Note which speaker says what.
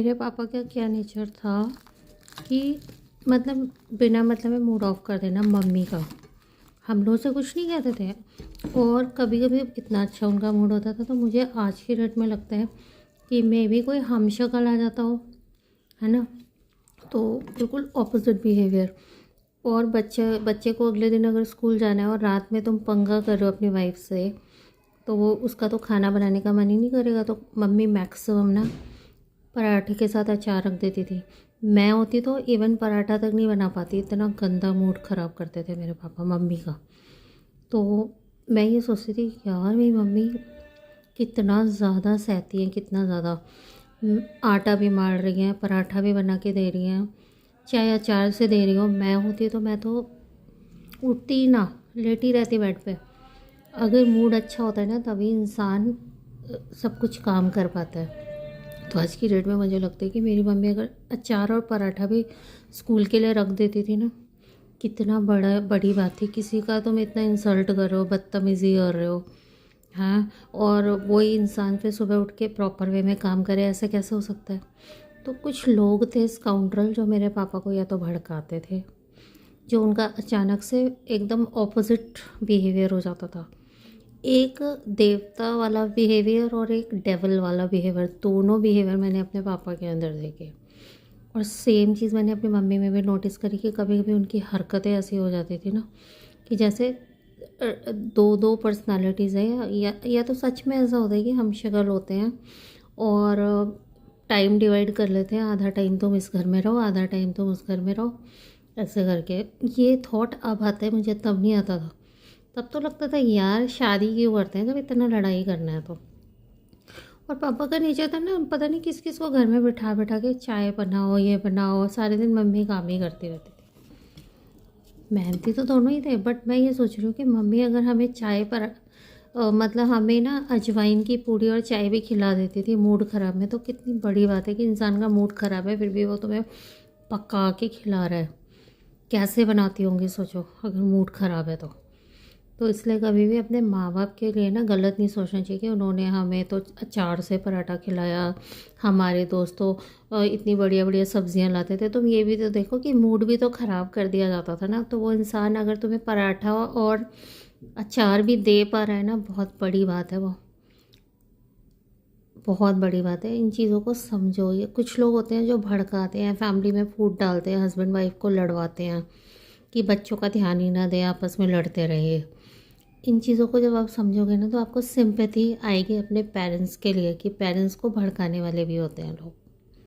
Speaker 1: मेरे पापा का क्या नेचर था कि मतलब बिना मतलब में मूड ऑफ कर देना मम्मी का। हम लोग से कुछ नहीं कहते थे, और कभी कभी इतना अच्छा उनका मूड होता था तो मुझे आज की डेट में लगता है कि मे भी कोई हमशक्ल आ जाता हो, है ना। तो बिल्कुल ऑपोजिट बिहेवियर। और बच्चे बच्चे को अगले दिन अगर स्कूल जाना है और रात में तुम पंगा कर रहे हो अपनी वाइफ से, तो वो उसका तो खाना बनाने का मन ही नहीं करेगा। तो मम्मी मैक्सिमम ना पराठे के साथ अचार रख देती थी। मैं होती तो इवन पराठा तक नहीं बना पाती, इतना गंदा मूड ख़राब करते थे मेरे पापा मम्मी का। तो मैं ये सोचती थी यार मेरी मम्मी कितना ज़्यादा सहती हैं, कितना ज़्यादा। आटा भी मार रही हैं, पराठा भी बना के दे रही हैं, चाहे अचार से दे रही हो। मैं होती तो मैं तो उठती ही ना, लेटी रहती बेड पे। अगर मूड अच्छा होता है ना तभी इंसान सब कुछ काम कर पाता है। तो आज की डेट में मुझे लगता है कि मेरी मम्मी अगर अचार और पराठा भी स्कूल के लिए रख देती थी ना, कितना बड़ी बात थी। किसी का तुम इतना इंसल्ट कर रहे हो, बदतमीज़ी कर रहे हो, हाँ, और वही इंसान फिर सुबह उठ के प्रॉपर वे में काम करे, ऐसे कैसे हो सकता है। तो कुछ लोग थे स्काउंड्रल जो मेरे पापा को या तो भड़काते थे, जो उनका अचानक से एकदम ऑपोजिट बिहेवियर हो जाता था। एक देवता वाला बिहेवियर और एक डेविल वाला बिहेवियर, दोनों बिहेवियर मैंने अपने पापा के अंदर देखे। और सेम चीज़ मैंने अपनी मम्मी में भी नोटिस करी कि कभी कभी उनकी हरकतें ऐसी हो जाती थी ना कि जैसे दो दो पर्सनालिटीज़ है, या तो सच में ऐसा होता है कि हम शक्ल होते हैं और टाइम डिवाइड कर लेते हैं, आधा टाइम तुम इस घर में रहो, आधा टाइम तुम उस घर में रहो, ऐसे करके। ये थॉट अब आता है, मुझे तब नहीं आता था। तब तो लगता था यार शादी क्यों करते हैं जब इतना लड़ाई करना है तो। और पापा का नेचर था ना, पता नहीं किस किस को घर में बिठा बिठा के चाय बनाओ, ये बनाओ, सारे दिन मम्मी काम ही करती रहती थी। मेहनती तो दोनों ही थे, बट मैं ये सोच रही हूँ कि मम्मी अगर हमें चाय पर मतलब हमें ना अजवाइन की पूड़ी और चाय भी खिला देती थी मूड ख़राब में, तो कितनी बड़ी बात है कि इंसान का मूड ख़राब है फिर भी वो तुम्हें पका के खिला रहा है। कैसे बनाती होंगी सोचो अगर मूड ख़राब है तो इसलिए कभी भी अपने माँ बाप के लिए ना गलत नहीं सोचना चाहिए कि उन्होंने हमें तो अचार से पराठा खिलाया, हमारे दोस्तों इतनी बढ़िया बढ़िया सब्जियां लाते थे। तुम ये भी तो देखो कि मूड भी तो ख़राब कर दिया जाता था ना। तो वो इंसान अगर तुम्हें पराठा और अचार भी दे पा रहा है ना, बहुत बड़ी बात है वो, बहुत बड़ी बात है। इन चीज़ों को समझो। ये कुछ लोग होते हैं जो भड़काते हैं, फैमिली में फूट डालते हैं, हस्बैंड वाइफ को लड़वाते हैं कि बच्चों का ध्यान ही ना दें, आपस में लड़ते रहे। इन चीज़ों को जब आप समझोगे ना तो आपको सिंपैथी आएगी अपने पेरेंट्स के लिए कि पेरेंट्स को भड़काने वाले भी होते हैं लोग।